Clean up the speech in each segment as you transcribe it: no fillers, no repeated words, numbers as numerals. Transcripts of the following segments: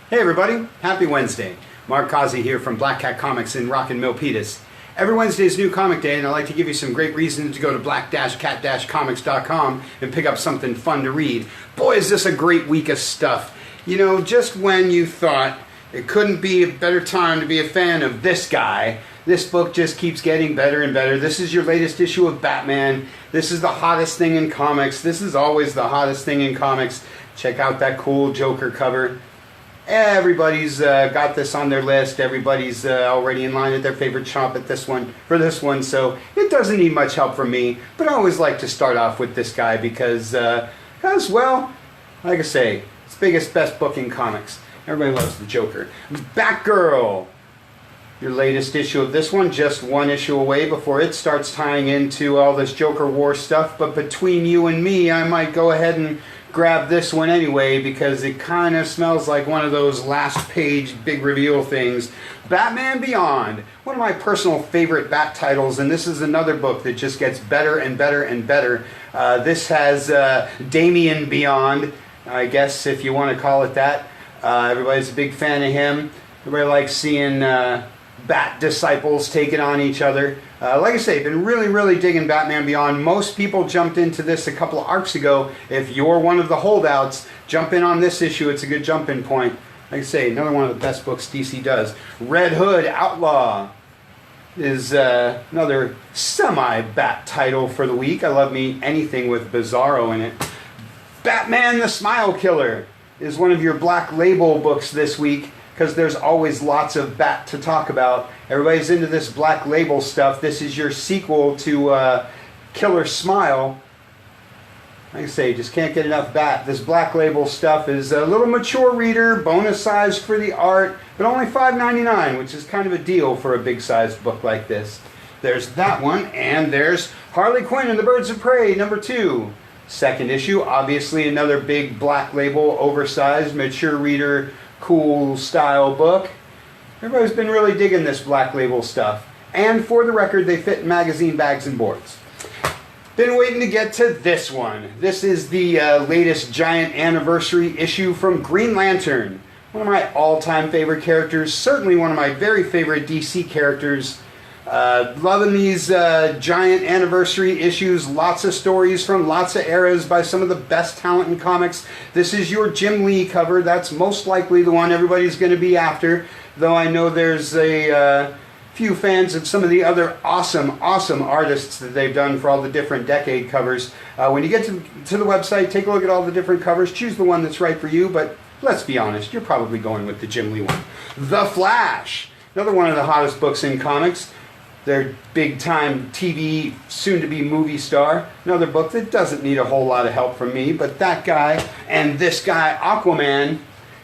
Hey everybody, happy Wednesday. Mark Causey here from Black Cat Comics in Rockin' Milpitas. Every Wednesday is New Comic Day, and I like to give you some great reasons to go to black-cat-comics.com and pick up something fun to read. Boy, is this a great week of stuff. You know, just when you thought it couldn't be a better time to be a fan of this guy, this book just keeps getting better and better. This is your latest issue of Batman. This is the hottest thing in comics. This is always the hottest thing in comics. Check out that cool Joker cover. Everybody's got this on their list. Everybody's already in line at their favorite shop at this one so it doesn't need much help from me. But I always like to start off with this guy because, well, like I say, it's the biggest, best book in comics. Everybody loves the Joker. Batgirl, your latest issue of this one, just one issue away before it starts tying into all this Joker War stuff. But between you and me, I might go ahead and grab this one anyway because it kind of smells like one of those last page big reveal things. Batman Beyond, one of my personal favorite Bat titles, and this is another book that just gets better and better and better. This has Damian Beyond, I guess, if you want to call it that. Everybody's a big fan of him. Everybody likes seeing Bat disciples taking on each other. Like I say, been really digging Batman Beyond. Most people jumped into this a couple of arcs ago. If you're one of the holdouts, jump in on this issue. It's a good jump-in point. Like I say, another one of the best books DC does. Red Hood Outlaw is another semi-Bat title for the week. I love me anything with Bizarro in it. Batman the Smile Killer is one of your Black Label books this week, because there's always lots of Bat to talk about. Everybody's into this Black Label stuff. This is your sequel to Killer Smile. Like I say, just can't get enough Bat. This Black Label stuff is a little mature reader, bonus size for the art, but only $5.99, which is kind of a deal for a big-sized book like this. There's that one, and there's Harlequin and the Birds of Prey, #2. Second issue, obviously another big Black Label, oversized, mature reader, cool style book. Everybody's been really digging this Black Label stuff. And for the record, they fit in magazine bags and boards. Been waiting to get to this one. This is the latest giant anniversary issue from Green Lantern. One of my all-time favorite characters. Certainly one of my very favorite DC characters. Loving these giant anniversary issues. Lots of stories from lots of eras by some of the best talent in comics. This is your Jim Lee cover. That's most likely the one everybody's going to be after. Though I know there's a few fans of some of the other awesome artists that they've done for all the different decade covers. When you get to the website, take a look at all the different covers. Choose the one that's right for you. But let's be honest, you're probably going with the Jim Lee one. The Flash. Another one of the hottest books in comics. Their big-time TV, soon-to-be movie star. Another book that doesn't need a whole lot of help from me, but that guy and this guy, Aquaman, a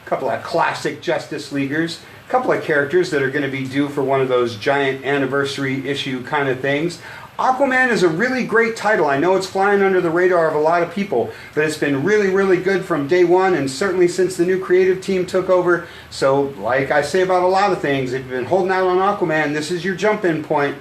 couple of classic Justice Leaguers, a couple of characters that are going to be due for one of those giant anniversary issue kind of things. Aquaman is a really great title. I know it's flying under the radar of a lot of people, but it's been really good from day one, and certainly since the new creative team took over. So, like I say about a lot of things, if you've been holding out on Aquaman, this is your jump-in point.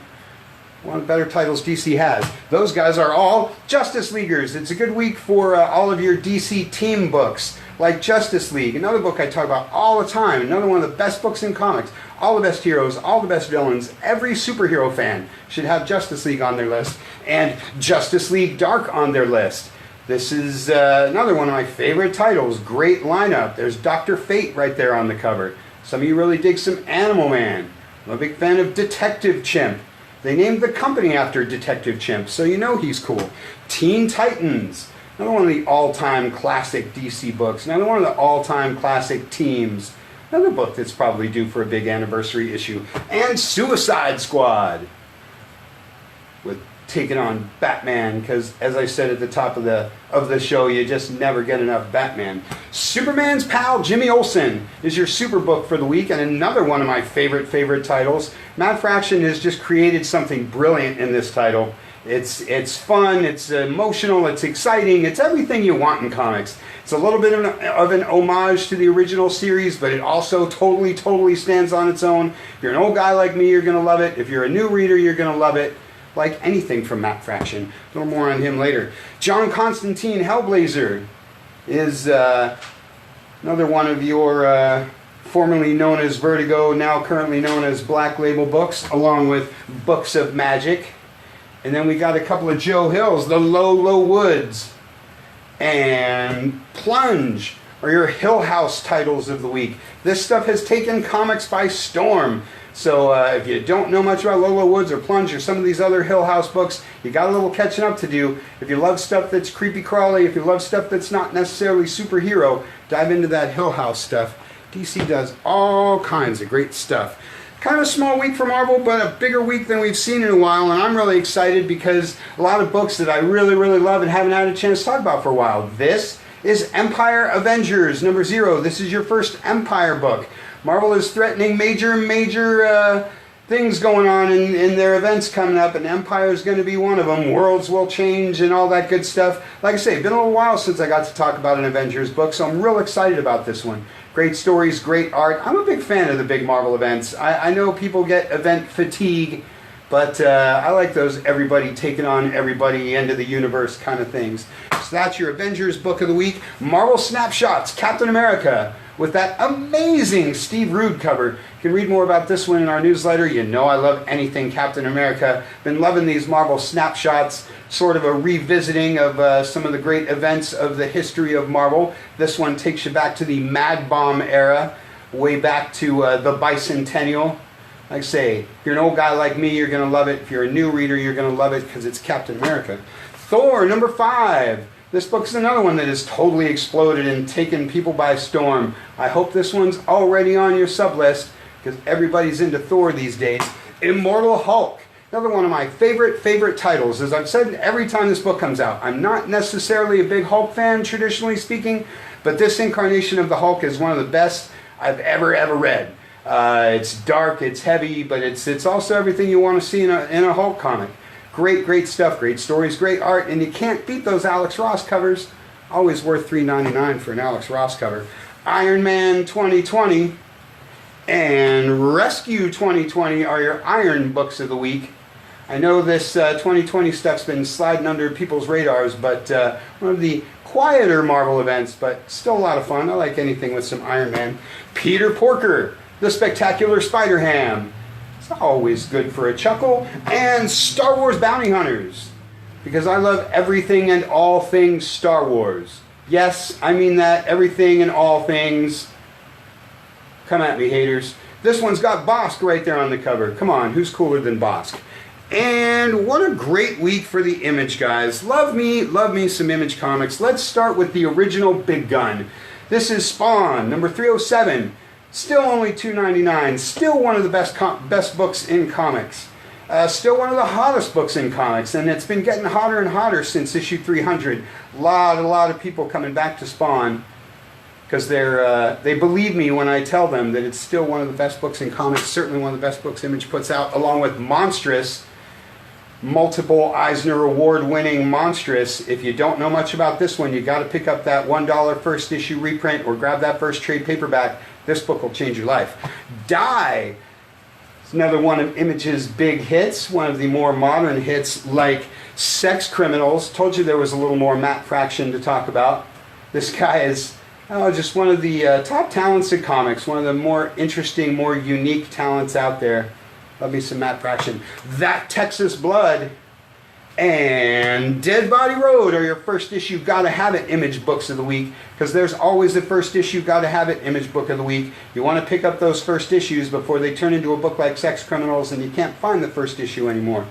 One of the better titles DC has. Those guys are all Justice Leaguers. It's a good week for all of your DC team books, like Justice League, another book I talk about all the time, another one of the best books in comics. All the best heroes, all the best villains. Every superhero fan should have Justice League on their list, and Justice League Dark on their list. This is another one of my favorite titles. Great lineup. There's Dr. Fate right there on the cover. Some of you really dig some Animal Man. I'm a big fan of Detective Chimp. They named the company after Detective Chimp, so you know he's cool. Teen Titans. Another one of the all-time classic DC books. Another one of the all-time classic teams. Another book that's probably due for a big anniversary issue. And Suicide Squad, with taking on Batman, because as I said at the top of the show, you just never get enough Batman. Superman's pal Jimmy Olsen is your super book for the week, and another one of my favorite titles. Matt Fraction has just created something brilliant in this title. It's fun, it's emotional, it's exciting, it's everything you want in comics. It's a little bit of an homage to the original series, but it also totally stands on its own. If you're an old guy like me, you're going to love it. If you're a new reader, you're going to love it. Like anything from Matt Fraction. A little more on him later. John Constantine Hellblazer is another one of your formerly known as Vertigo, now currently known as Black Label Books, along with Books of Magic. And then we got a couple of Joe Hills, The Low, Low Woods, and Plunge are your Hill House titles of the week. This stuff has taken comics by storm. So if you don't know much about Low, Low Woods or Plunge or some of these other Hill House books, you got a little catching up to do. If you love stuff that's creepy crawly, if you love stuff that's not necessarily superhero, dive into that Hill House stuff. DC does all kinds of great stuff. Kind of a small week for Marvel, but a bigger week than we've seen in a while, and I'm really excited because a lot of books that I really, really love and haven't had a chance to talk about for a while. This is Empire Avengers #0. This is your first Empire book. Marvel is threatening major things going on in their events coming up, and Empire is going to be one of them. Worlds will change and all that good stuff. Like I say, it's been a little while since I got to talk about an Avengers book, so I'm real excited about this one. Great stories, great art. I'm a big fan of the big Marvel events. I know people get event fatigue, but I like those everybody taking on everybody, end of the universe kind of things. So that's your Avengers book of the week. Marvel Snapshots, Captain America, with that amazing Steve Rude cover. You can read more about this one in our newsletter. You know I love anything Captain America. Been loving these Marvel Snapshots, sort of a revisiting of some of the great events of the history of Marvel. This one takes you back to the Mad Bomb era, way back to the Bicentennial. Like I say, if you're an old guy like me, you're going to love it. If you're a new reader, you're going to love it because it's Captain America. Thor, #5. This book's another one that has totally exploded and taken people by storm. I hope this one's already on your sub list because everybody's into Thor these days. Immortal Hulk. Another one of my favorite titles. As I've said every time this book comes out, I'm not necessarily a big Hulk fan, traditionally speaking, but this incarnation of the Hulk is one of the best I've ever read. It's dark, it's heavy, but it's also everything you want to see in a Hulk comic. Great stuff, great stories, great art, and you can't beat those Alex Ross covers. Always worth $3.99 for an Alex Ross cover. Iron Man 2020 and Rescue 2020 are your Iron books of the week. I know this 2020 stuff's been sliding under people's radars, but one of the quieter Marvel events, but still a lot of fun. I like anything with some Iron Man. Peter Porker, The Spectacular Spider-Ham. It's always good for a chuckle. And Star Wars Bounty Hunters, because I love everything and all things Star Wars. Yes, I mean that, everything and all things. Come at me, haters. This one's got Bosk right there on the cover. Come on, who's cooler than Bosk? And what a great week for the Image guys. Love me some Image comics. Let's start with the original big gun. This is Spawn, #307. Still only $2.99. Still one of the best books in comics. Still one of the hottest books in comics, and it's been getting hotter and hotter since issue 300. A lot of people coming back to Spawn because they believe me when I tell them that it's still one of the best books in comics. Certainly one of the best books Image puts out, along with Monstrous. Multiple Eisner Award-winning Monstrous. If you don't know much about this one, you got to pick up that $1 first issue reprint or grab that first trade paperback. This book will change your life. Die. It's another one of Image's big hits, one of the more modern hits like Sex Criminals. Told you there was a little more Matt Fraction to talk about. This guy is just one of the top talents in comics, one of the more interesting, more unique talents out there. Love me some Matt Fraction. That Texas Blood and Dead Body Road are your first issue Gotta Have It Image books of the week, because there's always a first issue Gotta Have It Image book of the week. You want to pick up those first issues before they turn into a book like Sex Criminals and you can't find the first issue anymore.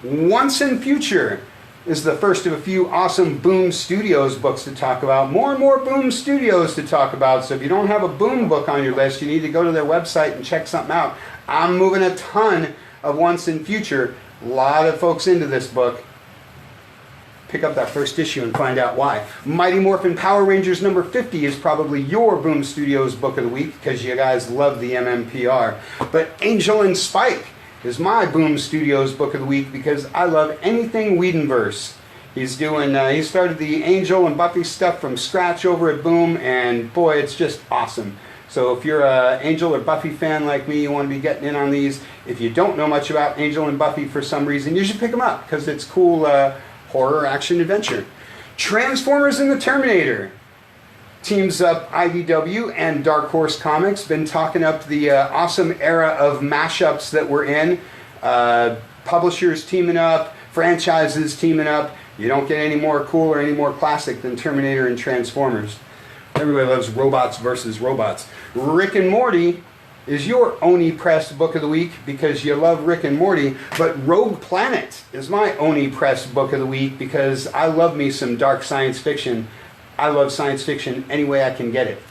Once in Future is the first of a few awesome Boom Studios books to talk about. More and more Boom Studios to talk about, so if you don't have a Boom book on your list, you need to go to their website and check something out. I'm moving a ton of Once in Future. A lot of folks into this book. Pick up that first issue and find out why. Mighty Morphin Power Rangers #50 is probably your Boom Studios book of the week because you guys love the MMPR. But Angel and Spike is my Boom Studios book of the week because I love anything Whedonverse. He started the Angel and Buffy stuff from scratch over at Boom, and boy, it's just awesome. So if you're an Angel or Buffy fan like me, you want to be getting in on these. If you don't know much about Angel and Buffy for some reason, you should pick them up because it's cool horror, action, adventure. Transformers and the Terminator. teams up IDW and Dark Horse Comics. Been talking up the awesome era of mashups that we're in. Publishers teaming up, franchises teaming up. You don't get any more cool or any more classic than Terminator and Transformers. Everybody loves robots versus robots. Rick and Morty is your Oni Press book of the week because you love Rick and Morty, but Rogue Planet is my Oni Press book of the week because I love me some dark science fiction. I love science fiction any way I can get it.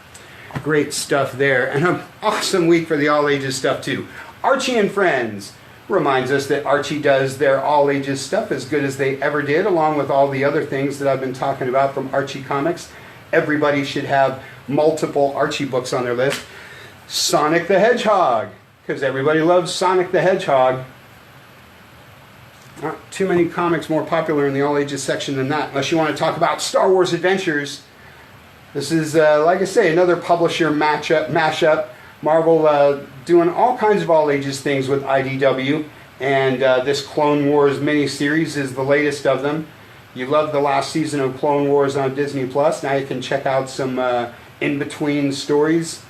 Great stuff there, and an awesome week for the all ages stuff too. Archie and Friends reminds us that Archie does their all ages stuff as good as they ever did, along with all the other things that I've been talking about from Archie Comics. Everybody should have multiple Archie books on their list. Sonic the Hedgehog, because everybody loves Sonic the Hedgehog. Not too many comics more popular in the all ages section than that, unless you want to talk about Star Wars Adventures. This is, like I say, another publisher mashup. Marvel doing all kinds of all ages things with IDW, and this Clone Wars miniseries is the latest of them. You loved the last season of Clone Wars on Disney Plus. Now you can check out some in-between stories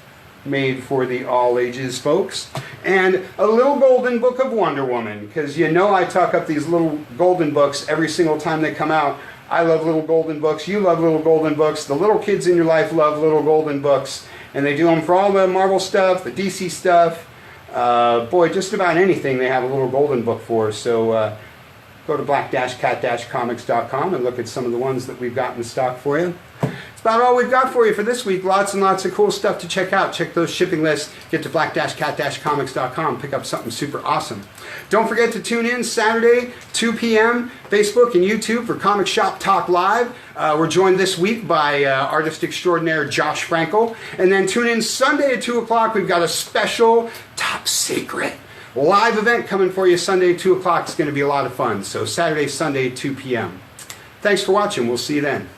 made for the all ages folks. And a little golden book of Wonder Woman, because you know I talk up these little golden books every single time they come out. I love little golden books. You love little golden books. The little kids in your life love little golden books. And they do them for all the Marvel stuff, the DC stuff. Boy, just about anything they have a little golden book for. So go to black-cat-comics.com and look at some of the ones that we've got in stock for you. It's about all we've got for you for this week. Lots and lots of cool stuff to check out. Check those shipping lists. Get to black-cat-comics.com. Pick up something super awesome. Don't forget to tune in Saturday, 2 p.m., Facebook and YouTube for Comic Shop Talk Live. We're joined this week by artist extraordinaire Josh Frankel. And then tune in Sunday at 2 o'clock. We've got a special top secret live event coming for you Sunday at 2 o'clock. It's going to be a lot of fun. So Saturday, Sunday, 2 p.m. Thanks for watching. We'll see you then.